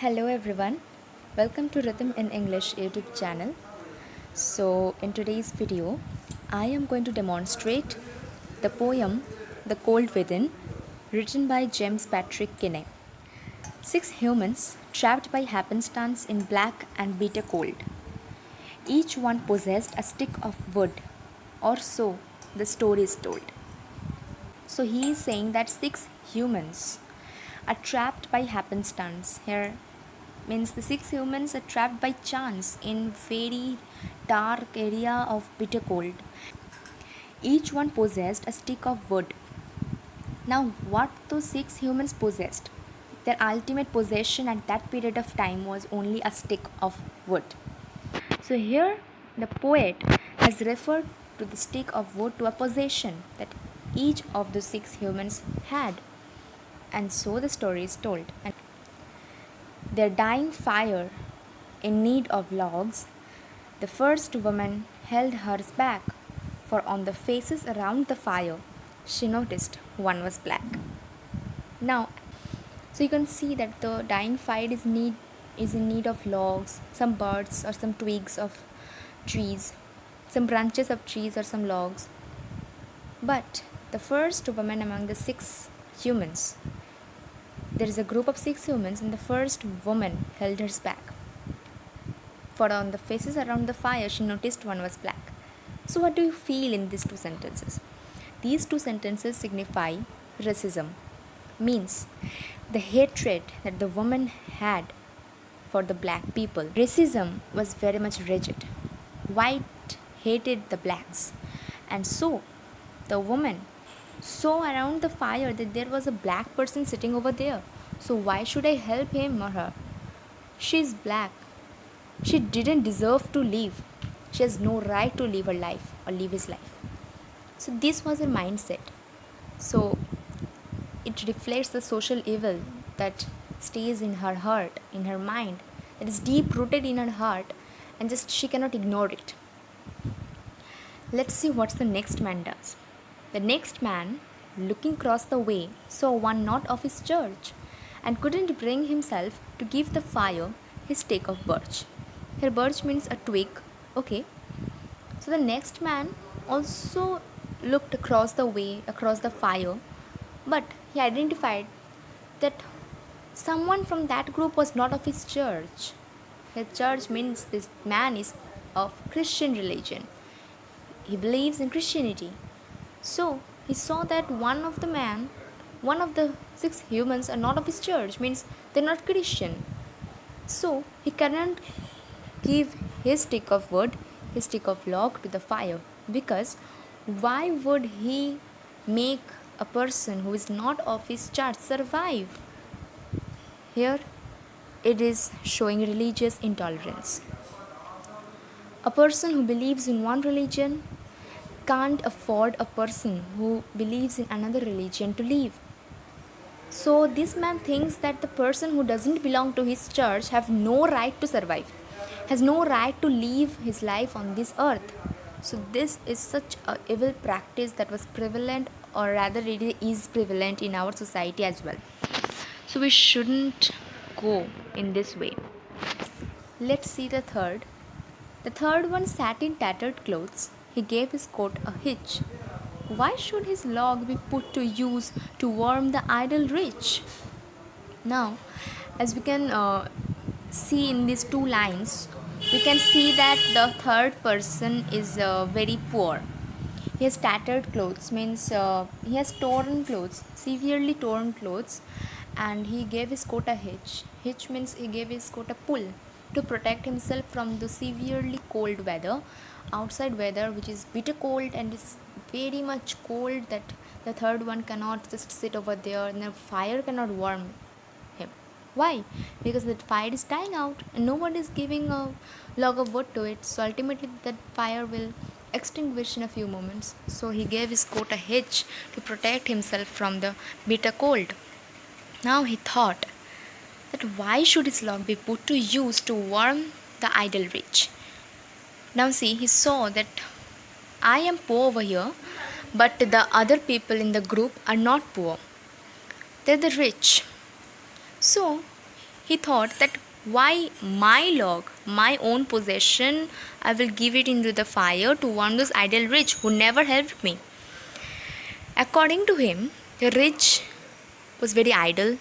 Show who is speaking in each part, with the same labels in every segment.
Speaker 1: Hello everyone, welcome to Rhythm in English YouTube channel. So, in today's video, I am going to demonstrate the poem The Cold Within, written by James Patrick Kinney. Six humans trapped by happenstance in black and bitter cold. Each one possessed a stick of wood, or so the story is told. So, he is saying that six humans are trapped by happenstance. Here means the six humans are trapped by chance in very dark area of bitter cold. Each one possessed a stick of wood. Now what those six humans possessed? Their ultimate possession at that period of time was only a stick of wood. So here the poet has referred to the stick of wood to a possession that each of the six humans had. And so the story is told. And their dying fire in need of logs, the first woman held hers back, for on the faces around the fire she noticed one was black. Now, so you can see that the dying fire is in need of logs, some birds or some twigs of trees, some branches of trees or some logs. But the first woman among the six humans, there is a group of six humans, and the first woman held hers back. For on the faces around the fire, she noticed one was black. So, what do you feel in these two sentences? These two sentences signify racism, means the hatred that the woman had for the black people. Racism was very much rigid. White hated the blacks, and so the woman saw around the fire that there was a black person sitting over there. So, why should I help him or her? She's black. She didn't deserve to live. She has no right to live her life or live his life. So, this was her mindset. So, it reflects the social evil that stays in her heart, in her mind, that is deep rooted in her heart, and just she cannot ignore it. Let's see what the next man does. The next man, looking across the way, saw one not of his church, and couldn't bring himself to give the fire his stake of birch. Here, birch means a twig. Okay. So the next man also looked across the way, across the fire, but he identified that someone from that group was not of his church. His church means this man is of Christian religion. He believes in Christianity. So he saw that one of the six humans are not of his church, means they're not Christian. So he cannot give his stick of wood, his stick of log to the fire, because why would he make a person who is not of his church survive? Here it is showing religious intolerance. A person who believes in one religion can't afford a person who believes in another religion to live. So this man thinks that the person who doesn't belong to his church have no right to survive, has no right to live his life on this earth. So this is such a evil practice that was prevalent, or rather it is prevalent in our society as well. So we shouldn't go in this way. Let's see the third. The third one sat in tattered clothes. He gave his coat a hitch. Why should his log be put to use to warm the idle rich? Now, as we can see in these two lines, we can see that the third person is very poor. He has tattered clothes, means he has torn clothes, severely torn clothes, and he gave his coat a hitch. Hitch means he gave his coat a pull to protect himself from the severely cold weather, outside weather, which is bitter cold and is very much cold that the third one cannot just sit over there and the fire cannot warm him. Why? Because the fire is dying out and no one is giving a log of wood to it. So ultimately, that fire will extinguish in a few moments. So he gave his coat a hitch to protect himself from the bitter cold. Now he thought that why should his log be put to use to warm the idle rich? Now see, he saw that I am poor over here, but the other people in the group are not poor. They're the rich. So he thought that why my log, my own possession, I will give it into the fire to warm those idle rich who never helped me. According to him, the rich was very idle.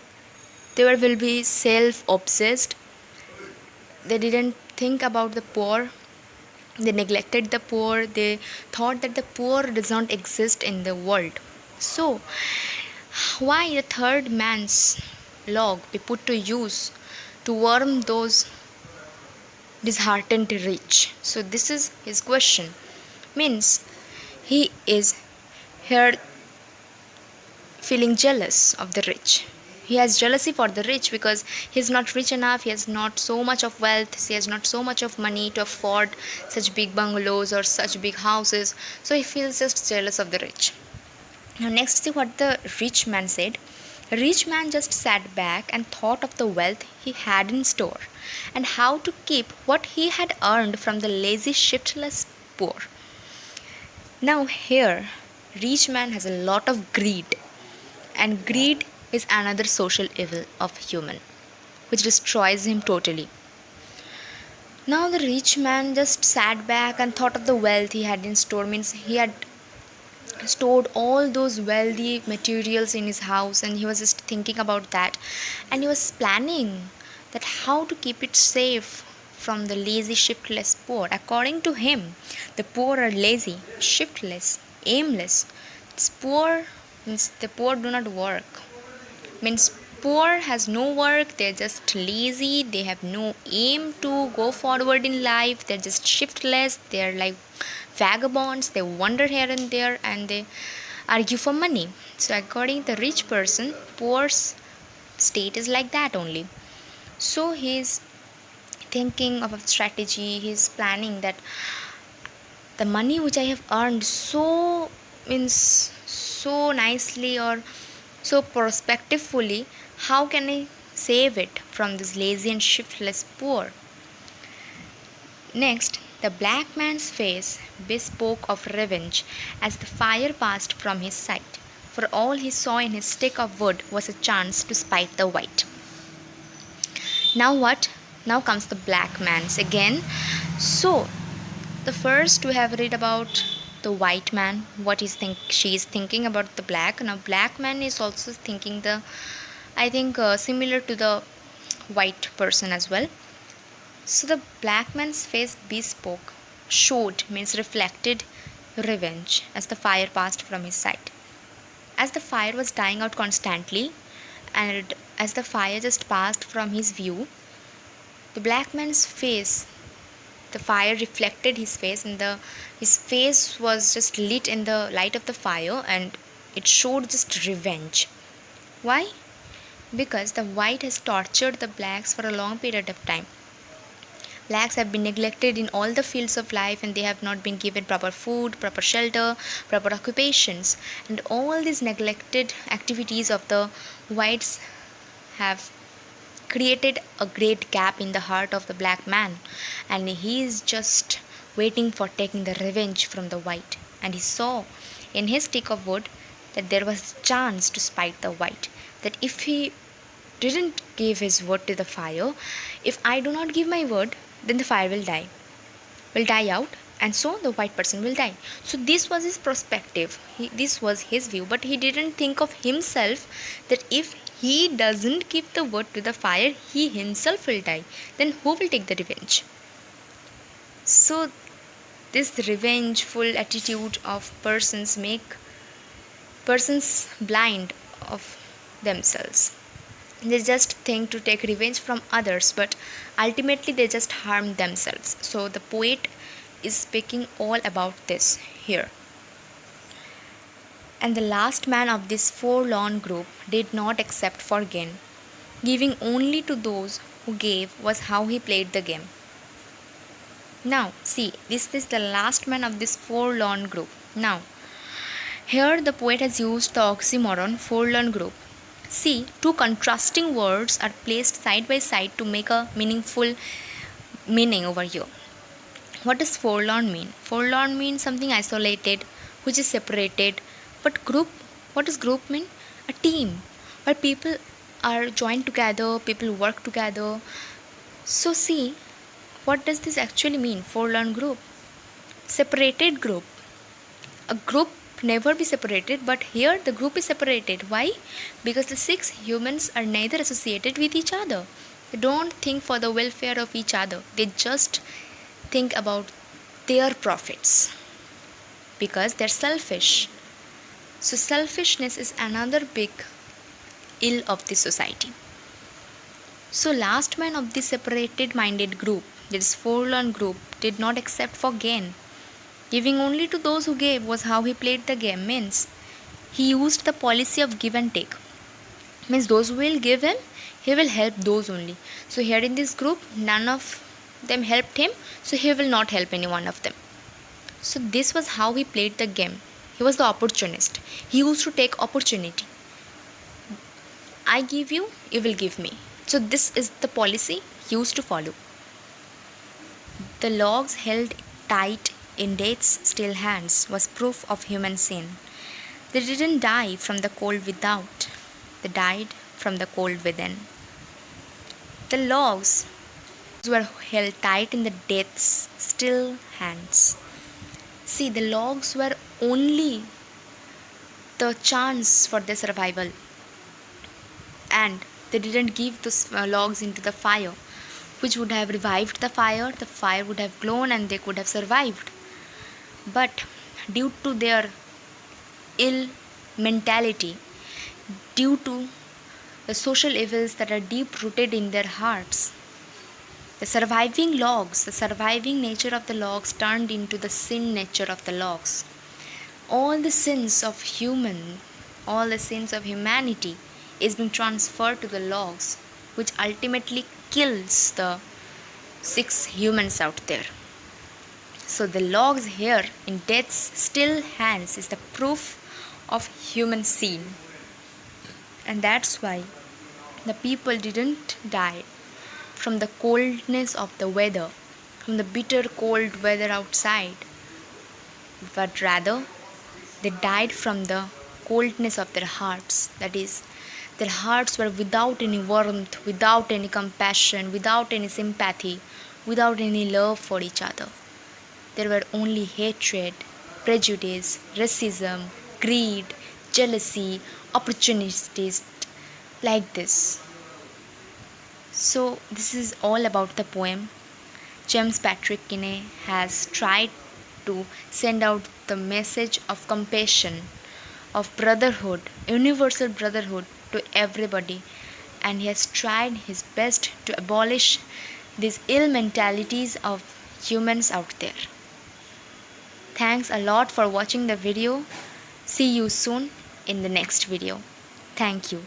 Speaker 1: They will be self-obsessed. They didn't think about the poor. They neglected the poor. They thought that the poor does not exist in the world. So, why the third man's log be put to use to warm those disheartened rich? So, this is his question. Means he is here feeling jealous of the rich. He has jealousy for the rich because he is not rich enough, he has not so much of wealth, he has not so much of money to afford such big bungalows or such big houses. So he feels just jealous of the rich. Now, next, see what the rich man said. The rich man just sat back and thought of the wealth he had in store and how to keep what he had earned from the lazy, shiftless poor. Now, here, rich man has a lot of greed, and greed is another social evil of human which destroys him totally. Now the rich man just sat back and thought of the wealth he had in store. Means he had stored all those wealthy materials in his house, and he was just thinking about that, and he was planning that how to keep it safe from the lazy, shiftless poor. According to him, the poor are lazy, shiftless, aimless. It's poor means the poor do not work. Means poor has no work, they're just lazy, they have no aim to go forward in life, they're just shiftless, they're like vagabonds, they wander here and there and they argue for money. So according to the rich person, poor's state is like that only. So he's thinking of a strategy, he's planning that the money which I have earned so nicely or so prospectively, how can I save it from this lazy and shiftless poor? Next, the black man's face bespoke of revenge as the fire passed from his sight, for all he saw in his stick of wood was a chance to spite the white. Now what? Now comes the black man's again. So, the first we have read about the white man, what she is thinking about the black. Now black man is also thinking the, I think similar to the white person as well. So the black man's face bespoke, showed means reflected revenge as the fire passed from his sight. As the fire was dying out constantly, and as the fire just passed from his view, the black man's face, the fire reflected his face, and his face was just lit in the light of the fire, and it showed just revenge. Why? Because the white has tortured the blacks for a long period of time. Blacks have been neglected in all the fields of life, and they have not been given proper food, proper shelter, proper occupations, and all these neglected activities of the whites have created a great gap in the heart of the black man, and he is just waiting for taking the revenge from the white. And he saw in his stick of wood that there was a chance to spite the white, that if he didn't give his word to the fire, if I do not give my word, then the fire will die out, and so the white person will die. So this was his perspective, this was his view, but he didn't think of himself that if he doesn't give the word to the fire, he himself will die. Then who will take the revenge? So this revengeful attitude of persons make persons blind of themselves. They just think to take revenge from others, but ultimately they just harm themselves. So the poet is speaking all about this here. And the last man of this forlorn group did not accept for gain. Giving only to those who gave was how he played the game. Now, see, this is the last man of this forlorn group. Now, here the poet has used the oxymoron forlorn group. See, two contrasting words are placed side by side to make a meaningful meaning over here. What does forlorn mean? Forlorn means something isolated, which is separated. But group, what does group mean? A team where people are joined together, people work together. So see, what does this actually mean? Forlorn group, separated group. A group never be separated, but here the group is separated. Why? Because the six humans are neither associated with each other. They don't think for the welfare of each other. They just think about their profits because they're selfish. So selfishness is another big ill of the society. So last man of the separated minded group, that is forlorn group, did not accept for gain. Giving only to those who gave was how he played the game. Means he used the policy of give and take. Means those who will give him, he will help those only. So here in this group, none of them helped him, so he will not help any one of them. So this was how he played the game. He was the opportunist. He used to take opportunity. I give you, you will give me. So this is the policy he used to follow. The logs held tight in Death's still hands was proof of human sin. They didn't die from the cold without, they died from the cold within. The logs were held tight in the Death's still hands. See, the logs were only the chance for their survival, and they didn't give those logs into the fire, which would have revived the fire would have glown and they could have survived. But due to their ill mentality, due to the social evils that are deep rooted in their hearts, the surviving nature of the logs turned into the sin nature of the logs. All the sins of humanity is being transferred to the logs, which ultimately kills the six humans out there. So the logs here in Death's still hands is the proof of human sin. And that's why the people didn't die from the coldness of the weather, from the bitter cold weather outside, but rather they died from the coldness of their hearts. That is, their hearts were without any warmth, without any compassion, without any sympathy, without any love for each other. There were only hatred, prejudice, racism, greed, jealousy, opportunities, like this. So, this is all about the poem. James Patrick Kinney has tried to send out the message of compassion, of brotherhood, universal brotherhood to everybody, and he has tried his best to abolish these ill mentalities of humans out there. Thanks a lot for watching the video. See you soon in the next video. Thank you.